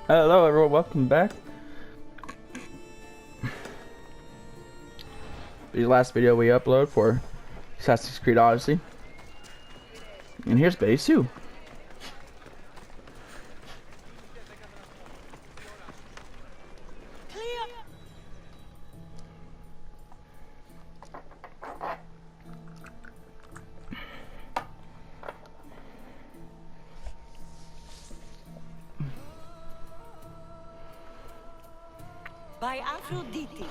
Hello everyone, welcome back. The last video we upload for Assassin's Creed Odyssey. And here's base 2. By Aphrodite,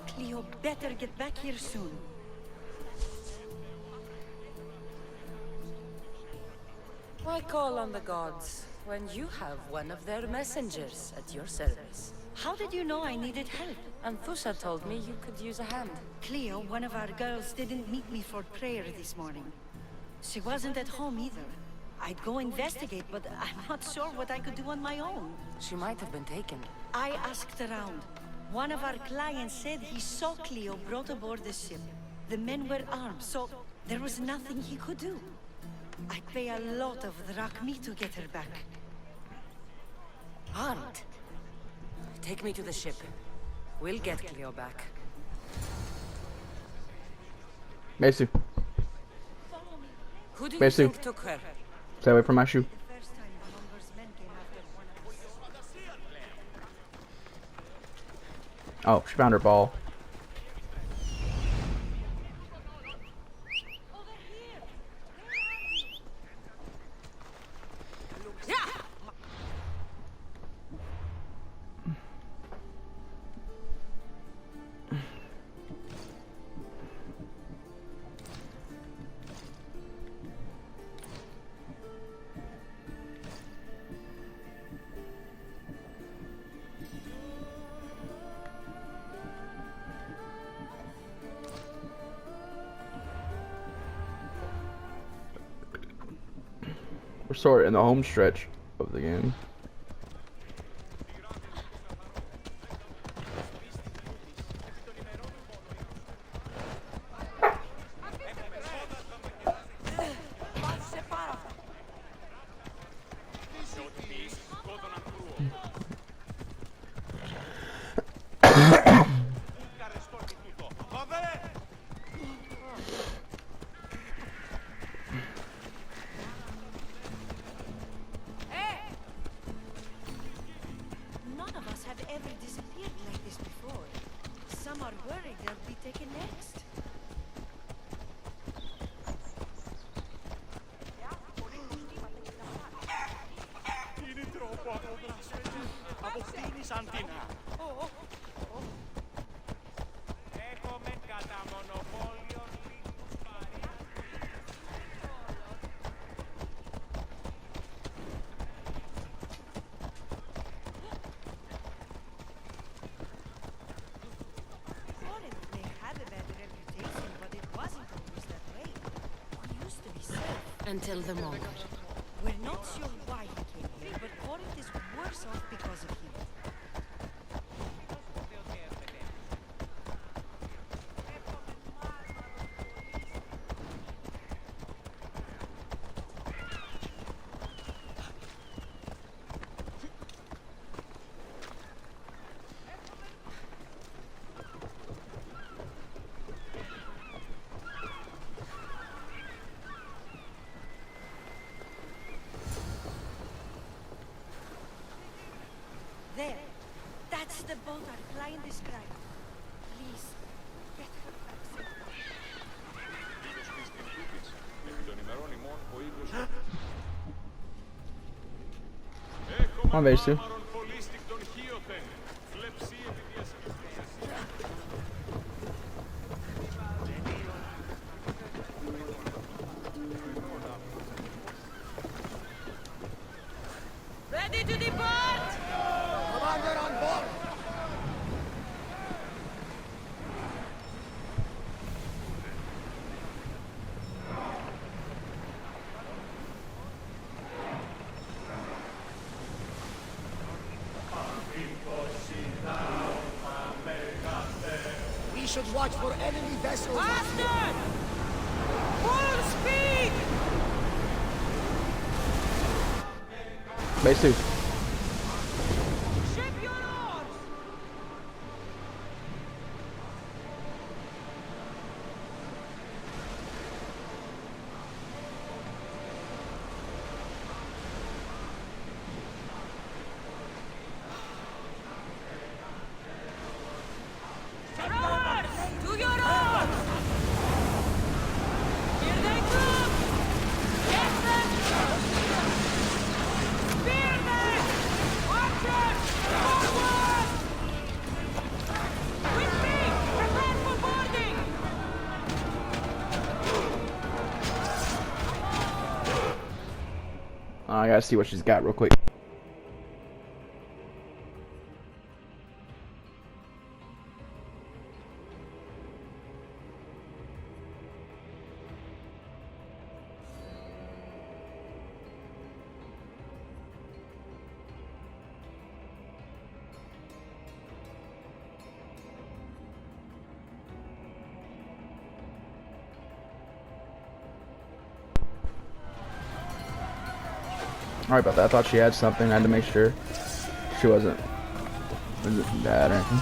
Cleo better get back here soon. Why call on the gods when you have one of their messengers at your service? How did you know I needed help? Anthusha told me you could use a hand. Cleo, one of our girls, didn't meet me for prayer this morning. She wasn't at home either. I'd go investigate, but I'm not sure what I could do on my own. She might have been taken. I asked around. One of our clients said he saw Cleo brought aboard the ship. The men were armed, so there was nothing he could do. I'd pay a lot of drachmi to get her back. Armed? Take me to the ship. We'll get Cleo back. Base 2. Who do you Base 2. think took her? Stay away from my shoe. The first time the Mongol's men came after one of us. Oh, she found her ball. We're sort of in the home stretch of the game. None of us have ever disappeared like this before. Some are worried they'll be taken next. Είναι τρόπο αποκτήνεις αντίνα. Έχουμε κατά μονοπόλιο λίγους Foreign may have a bad reputation, but it wasn't always that way. We used to be safe. Until the Mongol. We're not sure why he came here, but Corinth is worse off because of him. There. That's the boat our client described. Please, get her back safely. Come on, base 2. Ready to depart! Commander on board! We should watch for enemy vessels. Faster! Full speed! Base 2. I gotta see what she's got real quick. Sorry about that. I thought she had something. I had to make sure she wasn't bad or anything.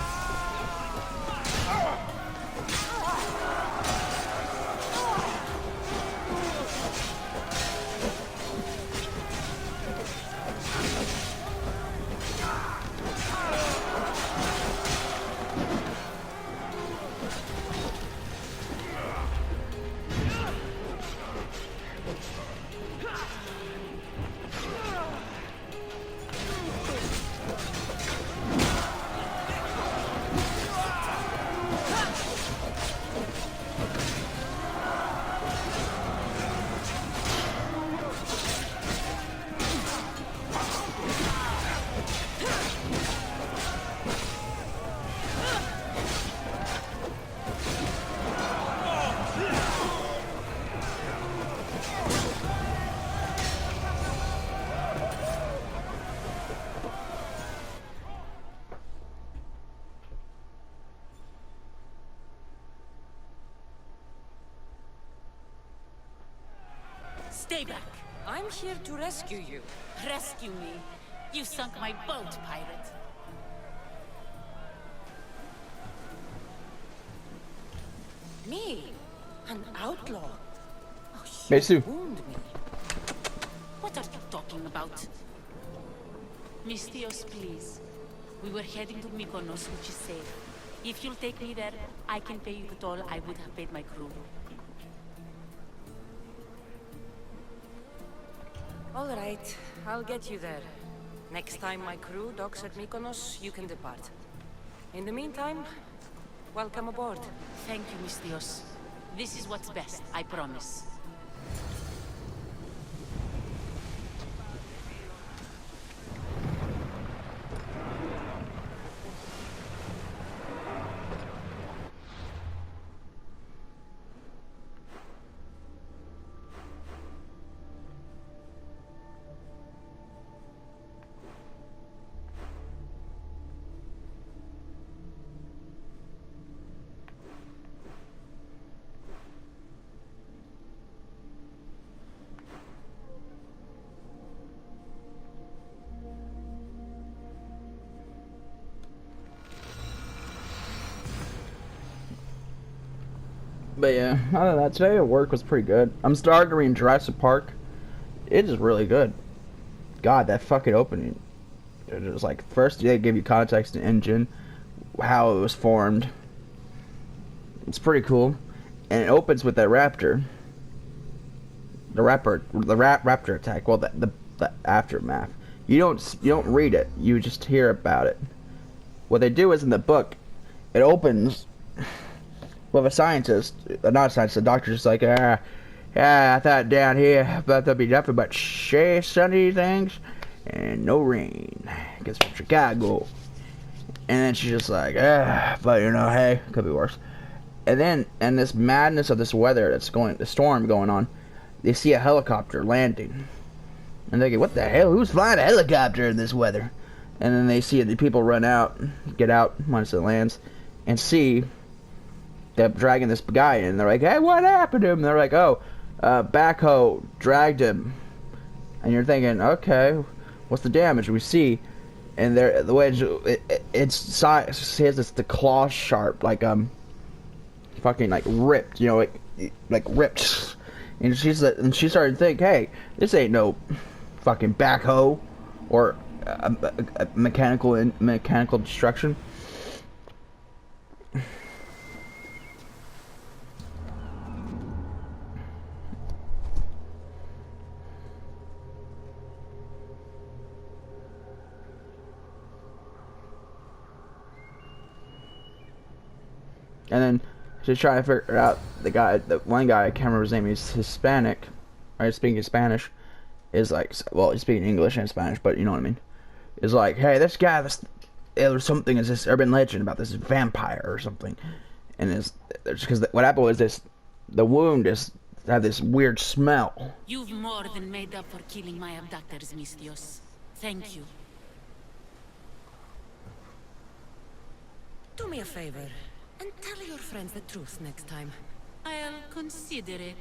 Stay back. I'm here to rescue you. Rescue me. You sunk my boat, pirate. Me? An outlaw? Oh, Hey, Sue. wound me. What are you talking about? Mystios, please. We were heading to Mykonos, which is safe. If you'll take me there, I can pay you the toll I would have paid my crew. All right, I'll get you there. Next time my crew docks at Mykonos, you can depart. In the meantime, welcome aboard. Thank you, Mystios. This is what's best, I promise. But yeah, other than that, today at work was pretty good. I'm starting to read Jurassic Park. It is really good. God, that fucking opening. It was like, first they give you context and engine, how it was formed. It's pretty cool. And it opens with that raptor. The raptor attack. Well, the aftermath. You don't read it. You just hear about it. What they do is in the book, it opens with a scientist, not a scientist, a doctor, just like, I thought down here but there'd be nothing but sunny things and no rain. Because from Chicago. And then she's just like, but you know, hey, could be worse. And then, and this madness of this weather the storm going on, they see a helicopter landing. And they go, what the hell? Who's flying a helicopter in this weather? And then they see the people run out, get out once it lands, and see them dragging this guy in. They're like, hey, what happened to him? And they're like, oh, backhoe dragged him. And you're thinking, okay, what's the damage? We see, and there the way it's says it's the claw sharp, like fucking like ripped, you know, like ripped. And she started to think, hey, this ain't no fucking backhoe or a mechanical destruction. And then she's trying to figure out the one guy, I can't remember his name, he's Hispanic, right, speaking Spanish, is like, well, he's speaking English and Spanish, but you know what I mean. Is like, hey, this guy, there's something, is this urban legend about this vampire or something, and it's because what happened was the wound is had this weird smell. You've more than made up for killing my abductors, mis Dios. Thank you. Do me a favor, and tell your friends the truth next time. I'll consider it.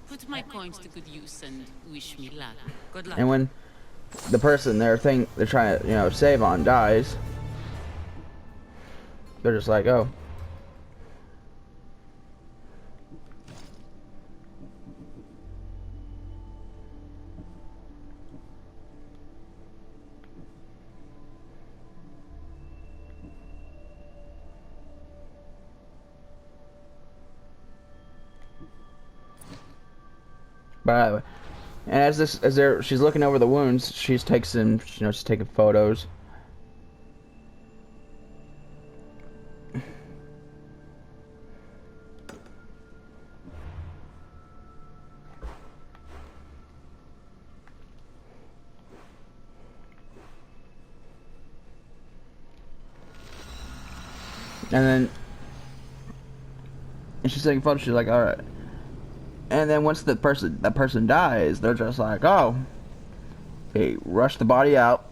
Put my coins to good use and wish me luck. Good luck. And when the person they're trying to save on dies, they're just like, oh. But and she's looking over the wounds, she's taking photos. And she's taking photos, she's like, alright. And then once that person dies, they're just like, oh. They rush the body out.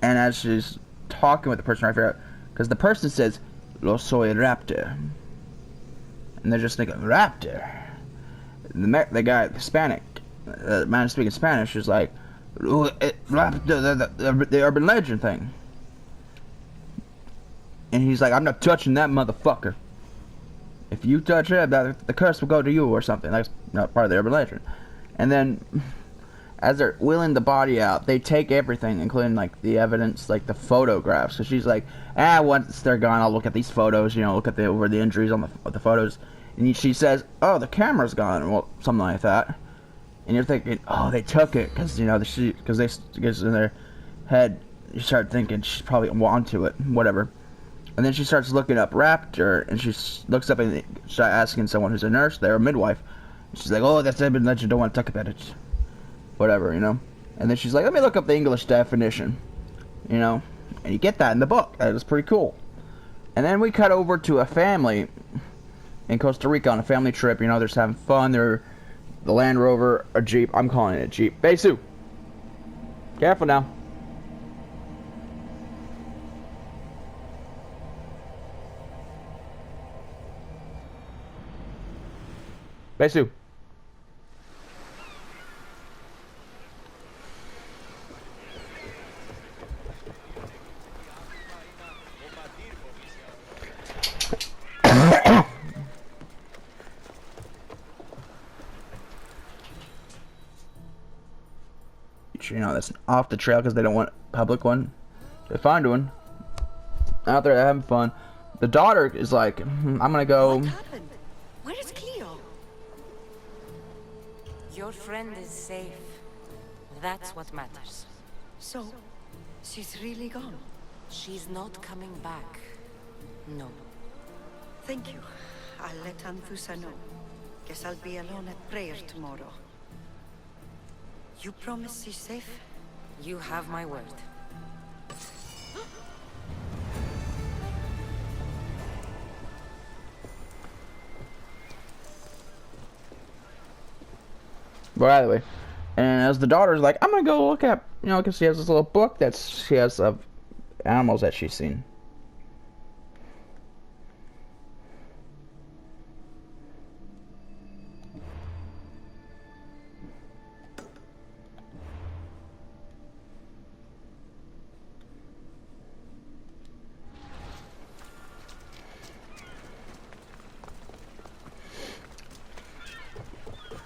And as she's talking with the person, I figure out, because the person says, "Lo soy raptor." And they're just thinking, raptor. The guy, Hispanic, the man speaking Spanish, is like, raptor, the urban legend thing. And he's like, I'm not touching that motherfucker. If you touch it, the curse will go to you or something. That's not part of the urban legend. And then, as they're wheeling the body out, they take everything, including like the evidence, like the photographs. So she's like, once they're gone, I'll look at these photos. Look at over the injuries on the photos. And she says, oh, the camera's gone, well, something like that. And you're thinking, oh, they took it because because in their head, you start thinking she's probably onto it, whatever. And then she starts looking up raptor, and she looks up and starts asking someone who's a nurse there, a midwife. And she's like, oh, that's urban legend, don't want to talk about it. Whatever, And then she's like, let me look up the English definition. And you get that in the book. That is pretty cool. And then we cut over to a family in Costa Rica on a family trip. They're just having fun. They're the Land Rover, a Jeep. I'm calling it a Jeep. Besu. Careful now. Besu. That's off the trail because they don't want a public one. They find one out there having fun. The daughter is like, I'm gonna go. What happened? Where is Cleo? Your friend is safe. That's what matters. So, she's really gone. She's not coming back. No. Thank you. I'll let Anthusa know. Guess I'll be alone at prayer tomorrow. You promise she's safe? You have my word. By the way, and as the daughter's like, I'm gonna go look at, because she has this little book that she has of animals that she's seen.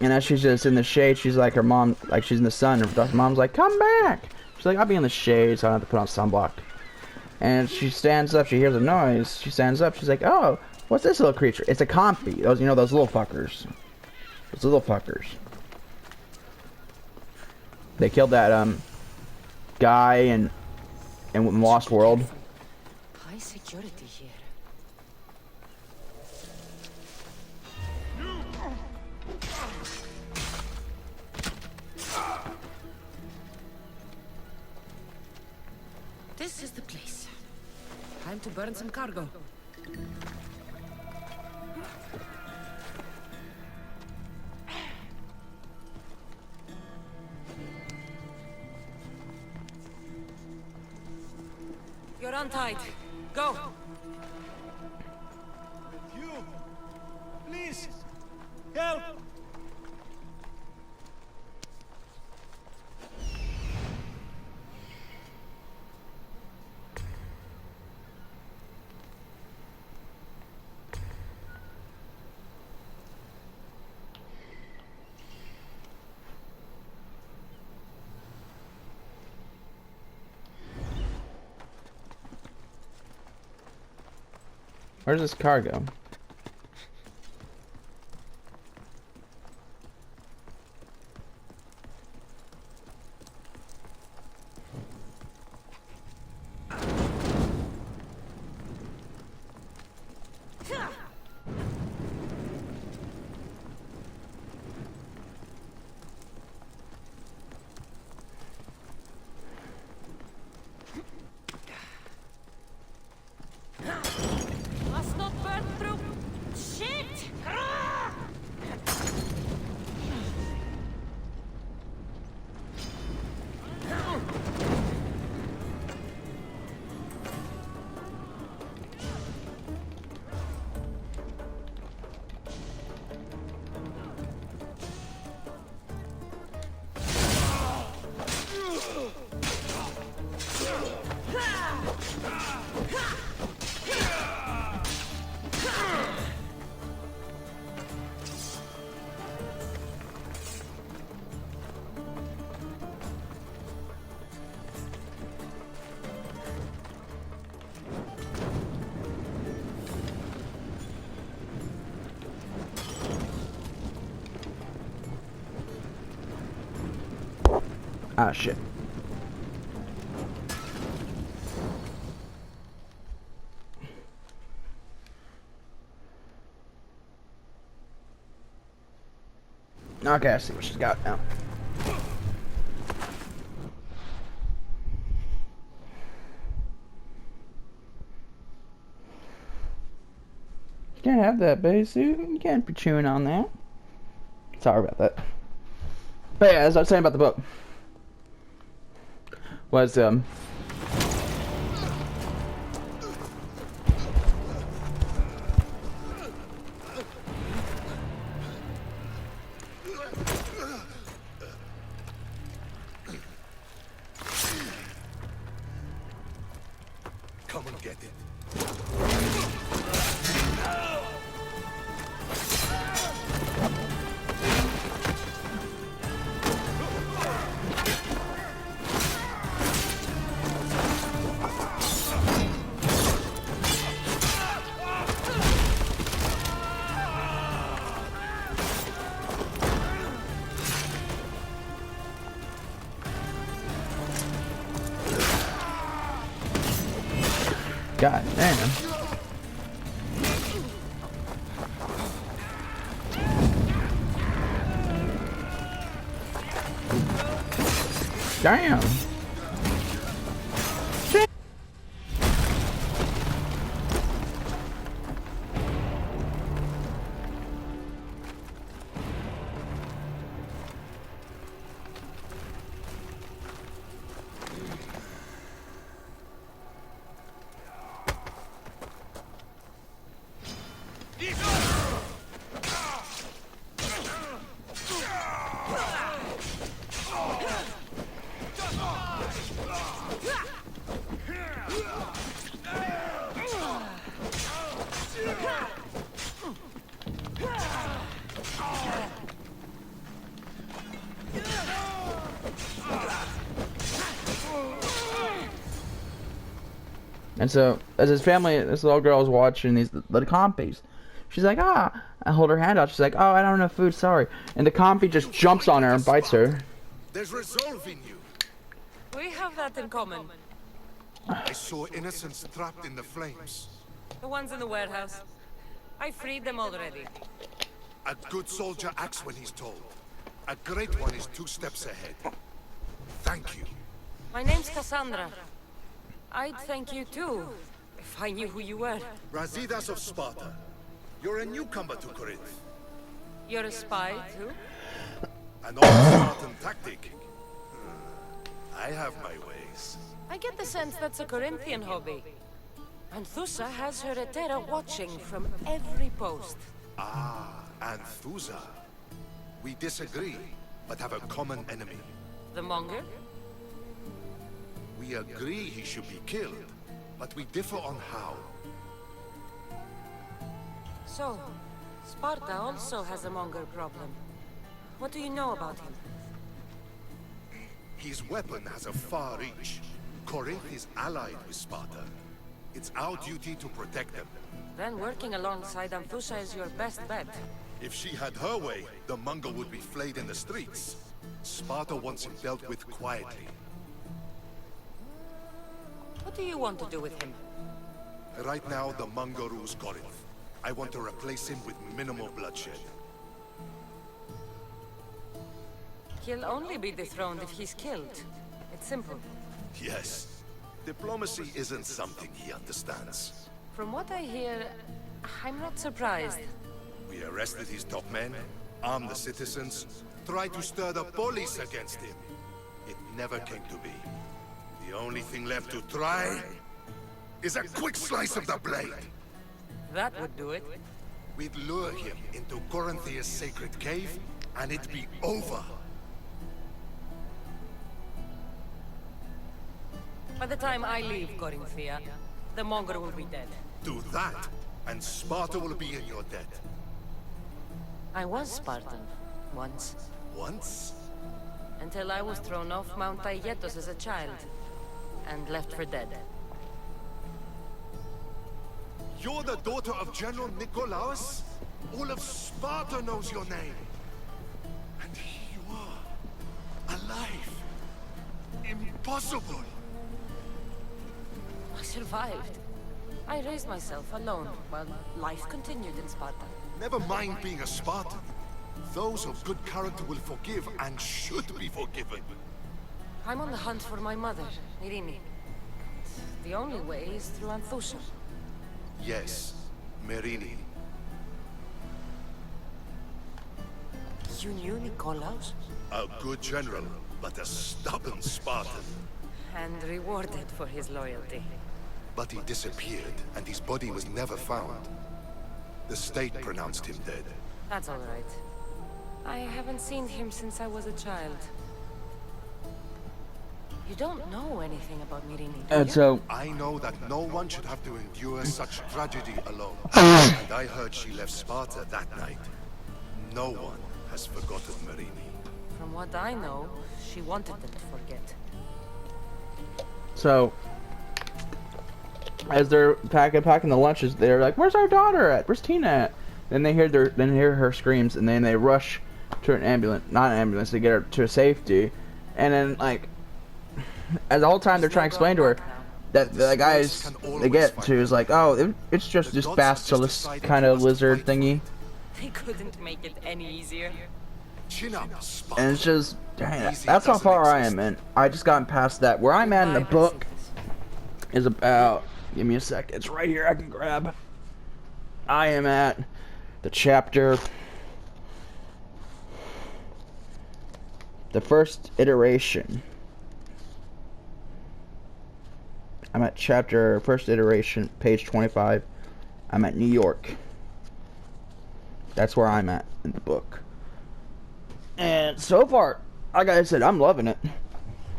And as she's just in the shade, she's like, her mom, like she's in the sun, her mom's like, come back! She's like, I'll be in the shade, so I don't have to put on sunblock. And she stands up, she hears a noise, she stands up, she's like, oh, what's this little creature? It's a compy, those little fuckers. Those little fuckers. They killed that, guy in Lost World. High security here. This is the place. Time to burn some cargo. You're untied. Go! You! Please! Help! Where's this cargo? Must not burn through. Shit! Ah, shit. Okay, I see what she's got now. You can't have that, Basu. You can't be chewing on that. Sorry about that. But yeah, as I was saying about the book, was Come and get it. God damn. Damn. Shit. And so, as his family, this little girl was watching these the compies. She's like, ah. I hold her hand out. She's like, oh, I don't have food, sorry. And the compy just jumps on her and bites her. There's resolve in you. We have that in common. I saw innocents trapped in the flames. The ones in the warehouse. I freed them already. A good soldier acts when he's told. A great one is 2 steps ahead. Thank you. My name's Kassandra. I'd thank you too, if I knew who you were. Razidas of Sparta. You're a newcomer to Corinth. You're a spy too? An old Spartan tactic. I have my ways. I get the sense that's a Corinthian hobby. Anthusa has her Etera watching from every post. Ah, Anthusa. We disagree, but have a common enemy. The Mongol? We agree he should be killed, but we differ on how. So, Sparta also has a Mongol problem. What do you know about him? His weapon has a far reach. Corinth is allied with Sparta. It's our duty to protect them. Then working alongside Anthusa is your best bet. If she had her way, the Mongol would be flayed in the streets. Sparta wants him dealt with quietly. What do you want to do with him? Right now, the Mongol rules Corinth. I want to replace him with minimal bloodshed. He'll only be dethroned if he's killed. It's simple. Yes. Diplomacy isn't something he understands. From what I hear, I'm not surprised. We arrested his top men, armed the citizens, tried to stir the police against him. It never came to be. The only thing left to try is a quick slice of the blade. That would do it. We'd lure him into Corinthia's sacred cave, and it'd be over. By the time I leave Corinthia, the Mongol will be dead. Do that, and Sparta will be in your debt. I was Spartan, once. Once? Until I was thrown off Mount Aietos as a child, and left for dead. You're the daughter of General Nikolaos? All of Sparta knows your name. And here you are, alive. Impossible. I survived. I raised myself alone, while life continued in Sparta. Never mind being a Spartan. Those of good character will forgive and should be forgiven. I'm on the hunt for my mother, Irini. The only way is through Anthusa. Yes, Merini. You knew Nikolaos? A good general, but a stubborn Spartan. And rewarded for his loyalty. But he disappeared, and his body was never found. The state pronounced him dead. That's all right. I haven't seen him since I was a child. You don't know anything about Mirini, do And you? so, I know that no one should have to endure such tragedy alone. And I heard she left Sparta that night. No one has forgotten Merini. From what I know, she wanted them to forget. so as they're packing the lunches, they're like, "Where's our daughter at? Where's Tina at?" Then they hear her screams, and then they rush to an ambulance, not an ambulance, to get her to safety. And then like, as the whole time they're trying to explain to her that the guys they get to is like, "Oh, it's just this basilisk kind of lizard thingy," They couldn't make it any easier. Chin up, Sparta. and it's just, dang, that's how far I am, man. I just gotten past that. Where I'm at in the book is about. Give me a sec. It's right here. I can grab. I am at the chapter. The first iteration. I'm at chapter first iteration, page 25. I'm at New York. That's where I'm at in the book. And so far, like I said, I'm loving it.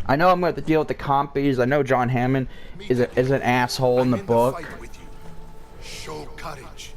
I know I'm going to have to deal with the compies. I know John Hammond is an asshole in the book. Fight with you. Show courage.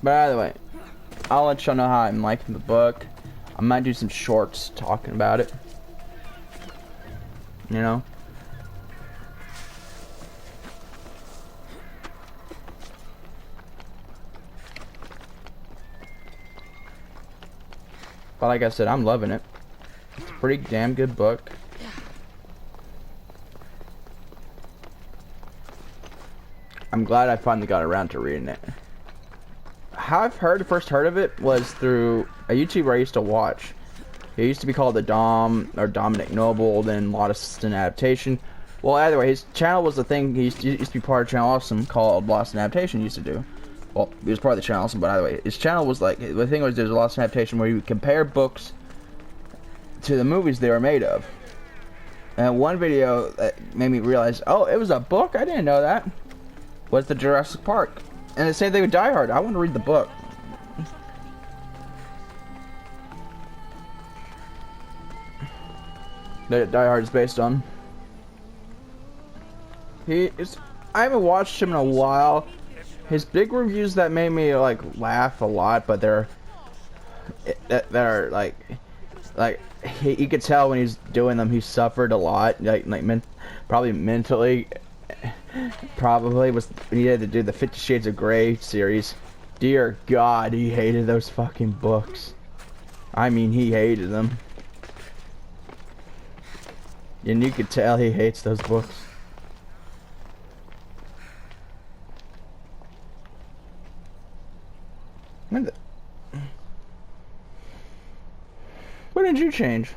By the way, I'll let y'all know how I'm liking the book. I might do some shorts talking about it. You know? But like I said, I'm loving it. It's a pretty damn good book. I'm glad I finally got around to reading it. How I've first heard of it was through a YouTuber I used to watch. He used to be called the Dom, or Dominic Noble, then Lost in Adaptation. Well, either way, his channel was the thing, he used to be part of Channel Awesome, called Lost in Adaptation, he used to do. Well, he was part of the Channel Awesome, but either way, his channel was like, the thing was there's a Lost in Adaptation where he would compare books to the movies they were made of. And one video that made me realize, oh, it was a book? I didn't know that. Was the Jurassic Park. And the same thing with Die Hard. I want to read the book. That Die Hard is based on. I haven't watched him in a while. His big reviews that made me like laugh a lot, but they're like you could tell when he's doing them, he suffered a lot, probably mentally. Probably was when he had to do the 50 Shades of Grey series. Dear God, he hated those fucking books. I mean, he hated them. And you could tell he hates those books. When did you change?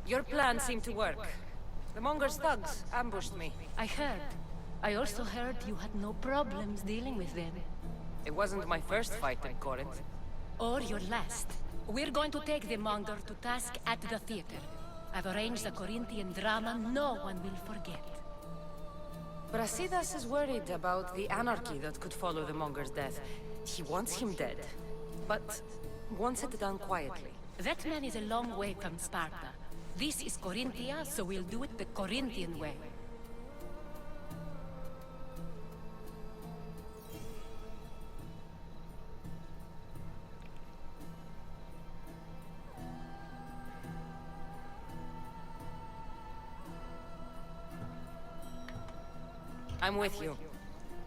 Your plan seemed to work. The Mongols' thugs ambushed me. I heard. I also heard you had no problems dealing with them. It wasn't my first fight in Corinth. Or your last. We're going to take the Mongol to task at the theater. I've arranged a Corinthian drama no one will forget. Brasidas is worried about the anarchy that could follow the Mongols' death. He wants him dead, but wants it done quietly. That man is a long way from Sparta. This is Corinthia, so we'll do it the Corinthian way. I'm with you.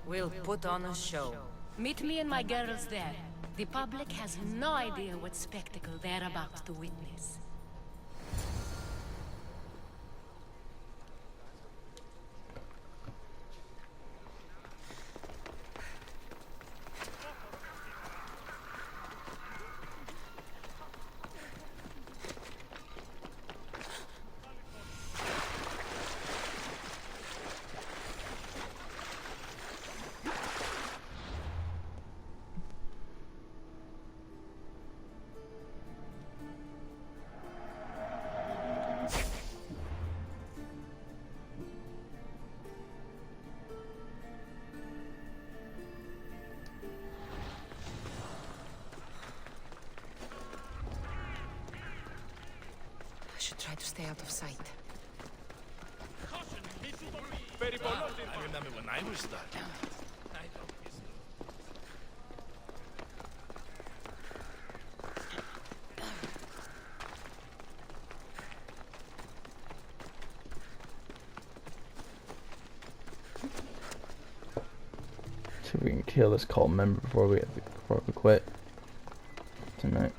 We'll put on a show. Meet me and my girls there. The public has no idea what spectacle they're about to witness. I should try to stay out of sight. I remember when I was stuck. See if we can kill this cult member before we quit tonight.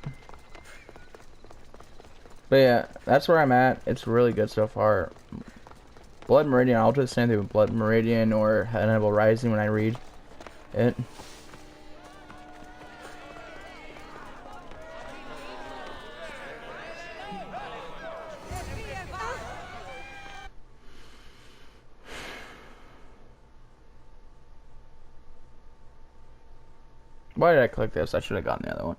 But yeah, that's where I'm at. It's really good so far. Blood Meridian, I'll do the same thing with Blood Meridian or Hannibal Rising when I read it. Why did I click this? I should have gotten the other one.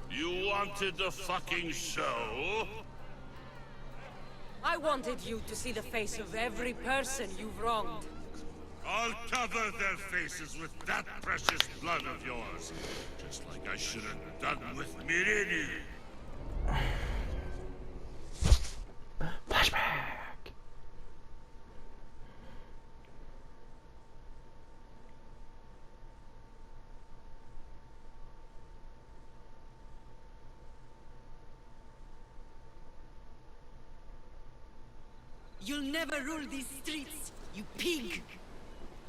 You wanted the fucking show? I wanted you to see the face of every person you've wronged. I'll cover their faces with that precious blood of yours. Just like I should have done with Mireni. Flashback. You'll never rule these streets, you pig!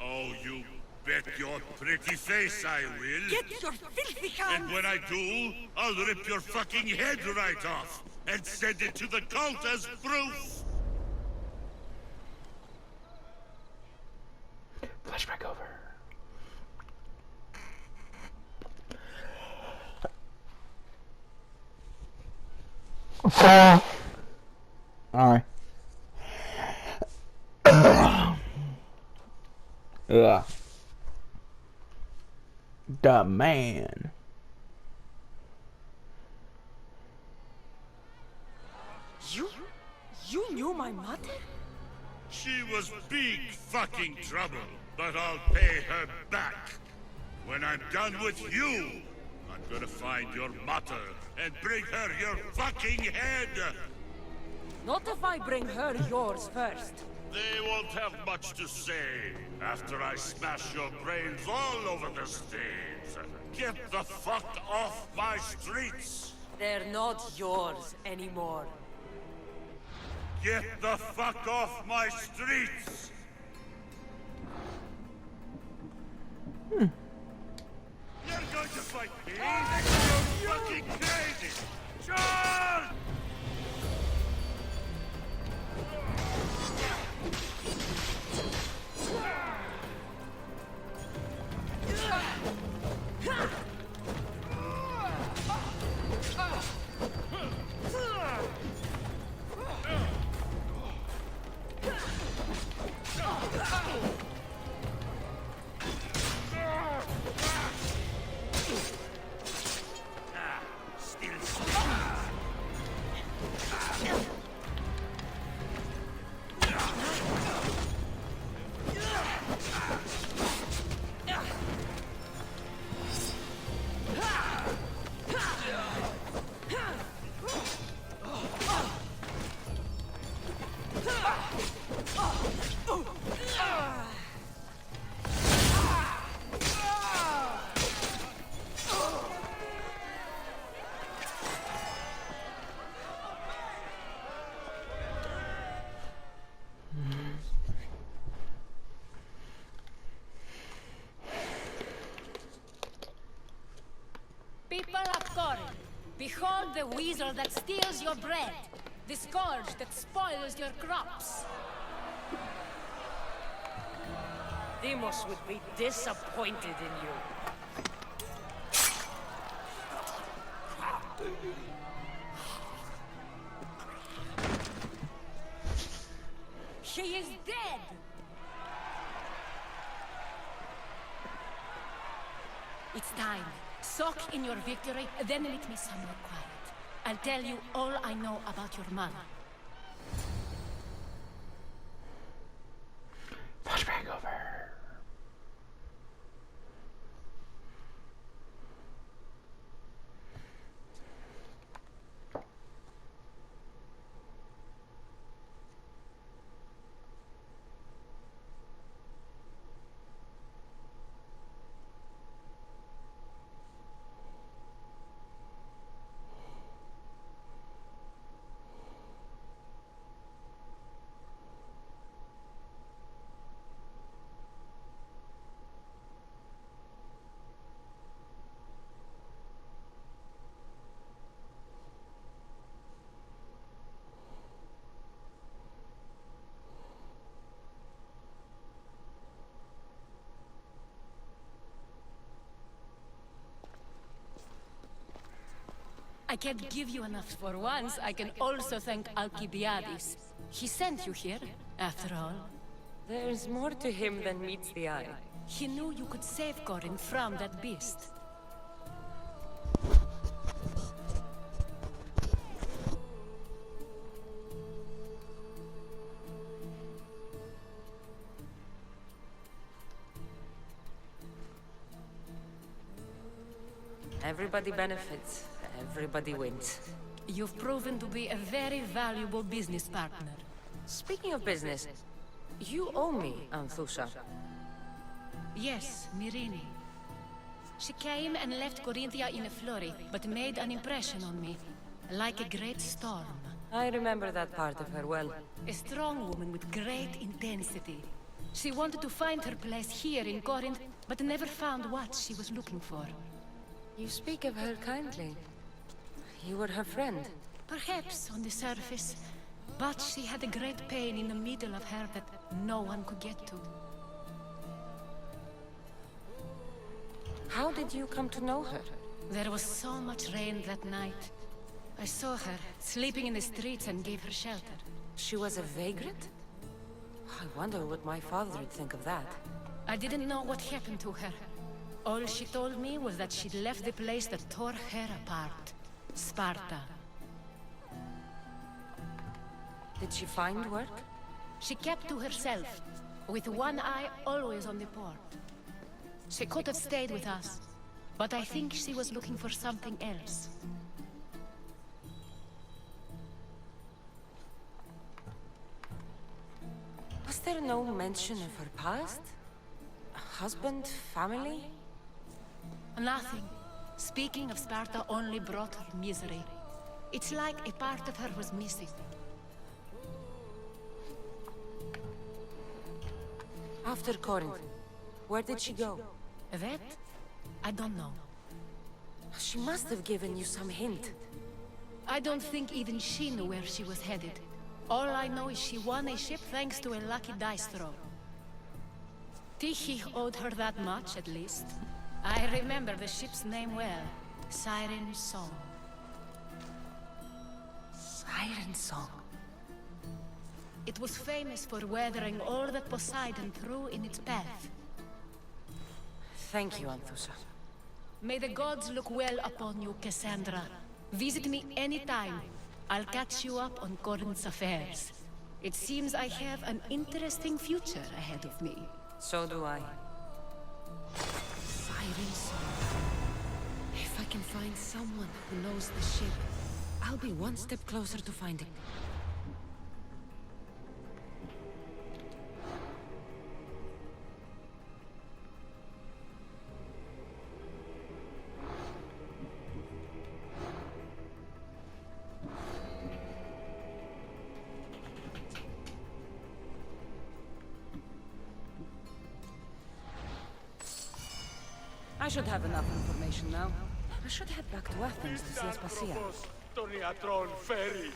Oh, you bet your pretty face I will. Get your filthy hands! And when I do, I'll rip your fucking head right off and send it to the cult as proof. Flashback over. Alright. Ugh. The man. You knew my mother? She was big fucking trouble, but I'll pay her back. When I'm done with you, I'm gonna find your mother and bring her your fucking head. Not if I bring her yours first. They won't have much to say after I smash your brains all over the stage. Get the fuck off my streets! They're not yours anymore. Get the fuck off my streets! You're going to fight me? You're fucking crazy! Charge! People of Corinth, behold the weasel that steals your bread, the scourge that spoils your crops. Demos would be disappointed in you. She is dead! It's time. Soak in your victory, then meet me somewhere quiet. I'll tell you all I know about your mother. Flashback over. I can't give you enough for once. I can also thank Alcibiades. He sent you here, after all. There's more to him than meets the eye. He knew you could save Corinth from that beast. Everybody benefits. Everybody wins. You've proven to be a very valuable business partner. Speaking of business, you owe me, Anthusha. Yes, Myrine. She came and left Corinthia in a flurry, but made an impression on me, like a great storm. I remember that part of her well. A strong woman with great intensity. She wanted to find her place here in Corinth, but never found what she was looking for. You speak of her kindly. You were her friend. Perhaps on the surface, but she had a great pain in the middle of her that no one could get to. How did you come to know her? There was so much rain that night. I saw her, sleeping in the streets, and gave her shelter. She was a vagrant? I wonder what my father would think of that. I didn't know what happened to her. All she told me was that she'd left the place that tore her apart. Sparta. Did she find work? She kept to herself, with one eye always on the port. She could have stayed with us, but I think she was looking for something else. Was there no mention of her past? Husband, family? Nothing. Speaking of Sparta only brought her misery. It's like a part of her was missing. After Corinth, where did she go? That? I don't know. She must have given you some hint. I don't think even she knew where she was headed. All I know is she won a ship thanks to a lucky dice throw. Tyche owed her that much, at least. I remember the ship's name well. Siren Song. Siren Song. It was famous for weathering all that Poseidon threw in its path. Thank you, Anthusha. May the gods look well upon you, Kassandra. Visit me anytime. I'll catch you up on Corinth's affairs. It seems I have an interesting future ahead of me. So do I. Siren Song. If I can find someone who knows the ship, I'll be one step closer to finding. I should have enough information now. I should head back to Athens to see Aspasia. Τον ιατρόν φέρει.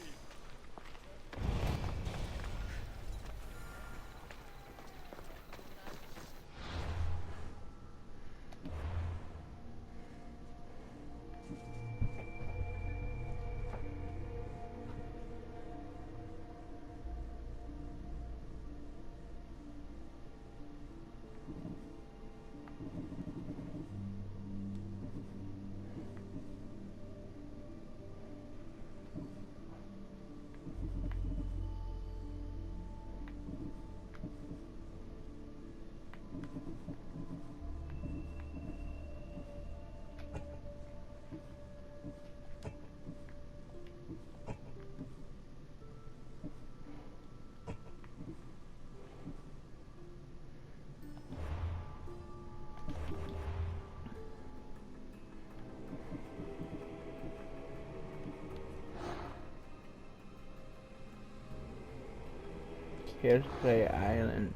Here's Island.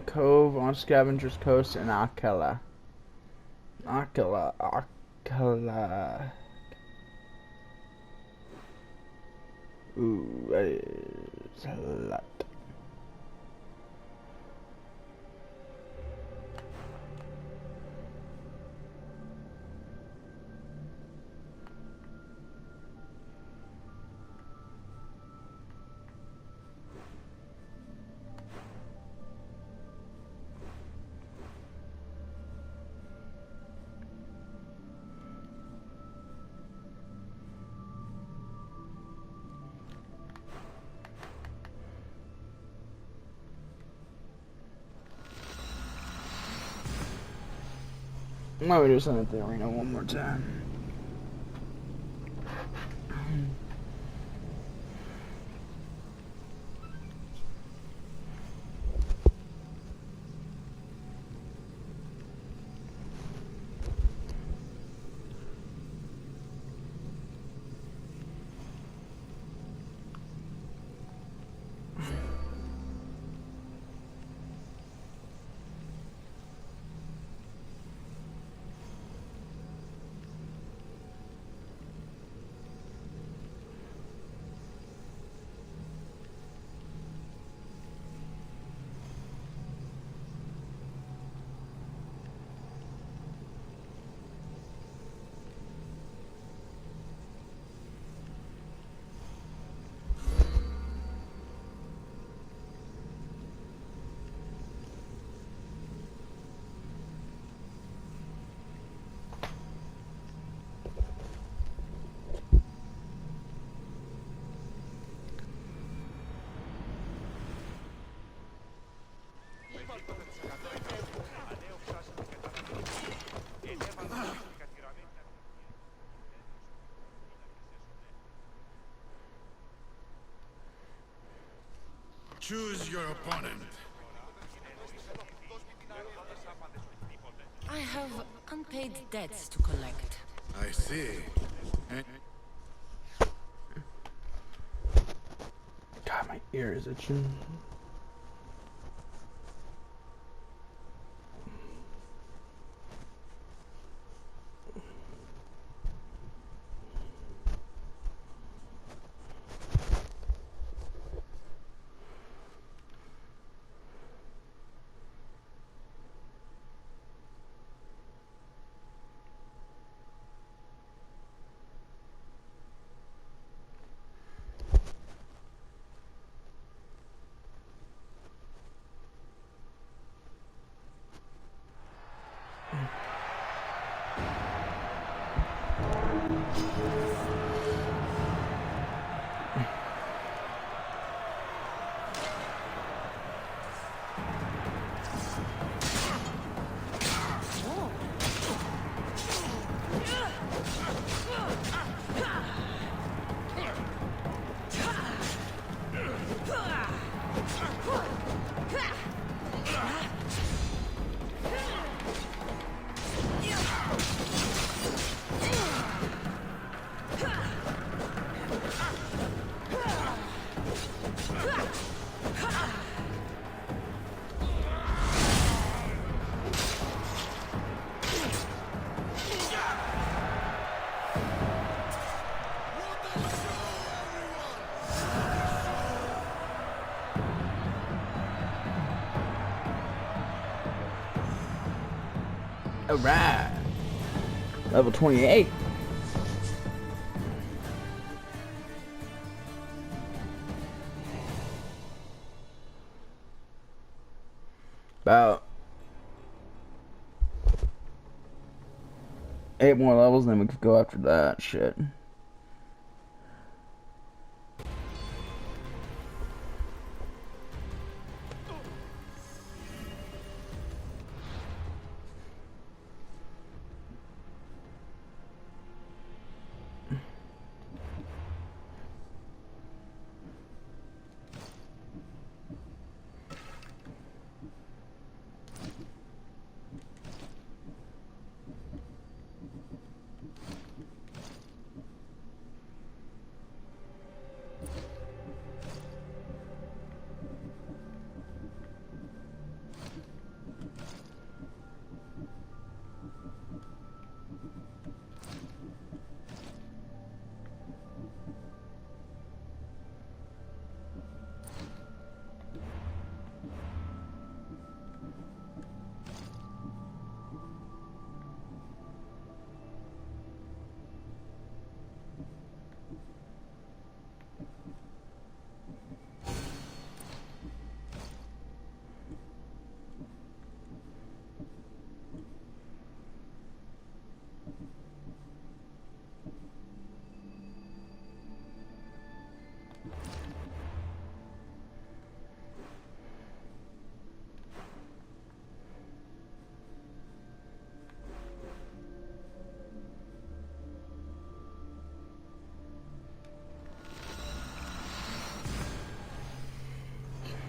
Cove on Scavenger's Coast in Akela. Akela. Ooh, that is a lot. Why don't we do something at the arena one more time? Choose your opponent. I have unpaid debts to collect. I see. God, my ear is itching. Alright. Level 28. About 8 more levels, and then we could go after that shit.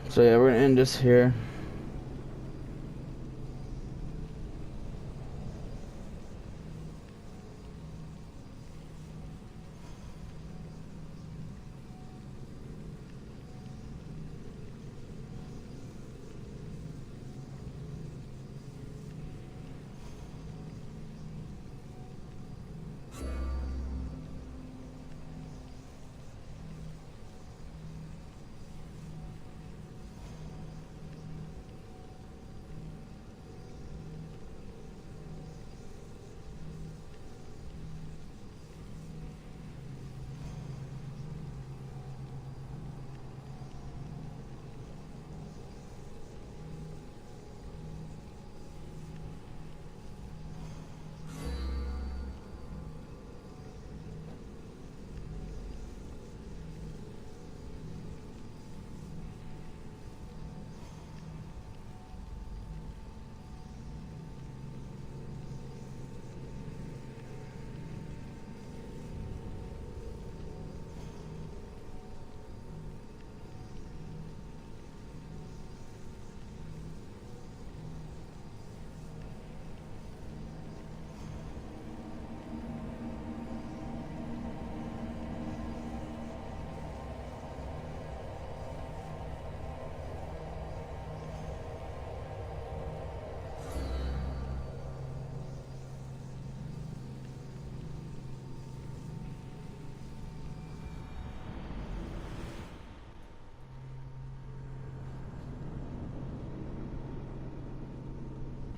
So yeah, we're gonna end this here.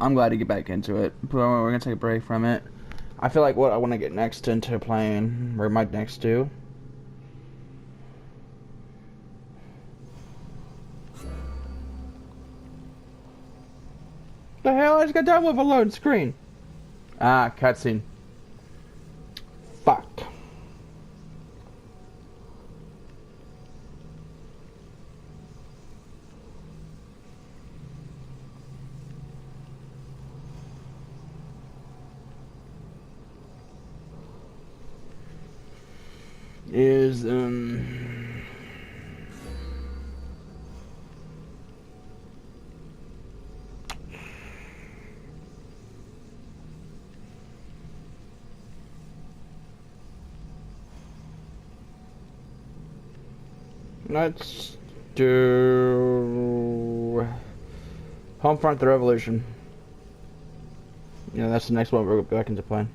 I'm glad to get back into it, but we're gonna take a break from it. I feel like what I want to get next into playing, where my next two. The hell, I just got done with a load screen. Ah, cutscene. Fuck. Is let's do Homefront: The Revolution. Yeah, that's the next one we're back into playing.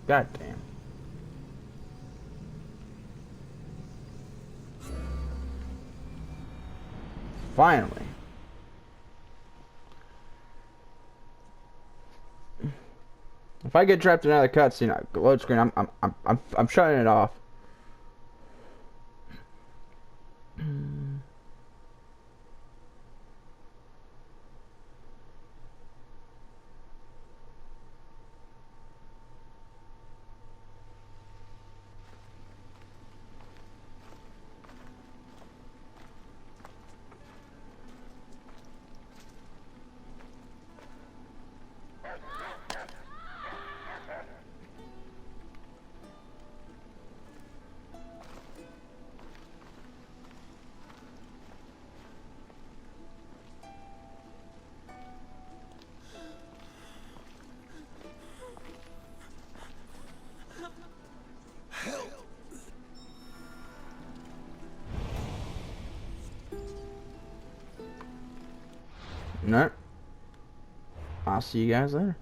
God damn. Finally. If I get trapped in another cutscene, load screen, I'm shutting it off. No. I'll see you guys later.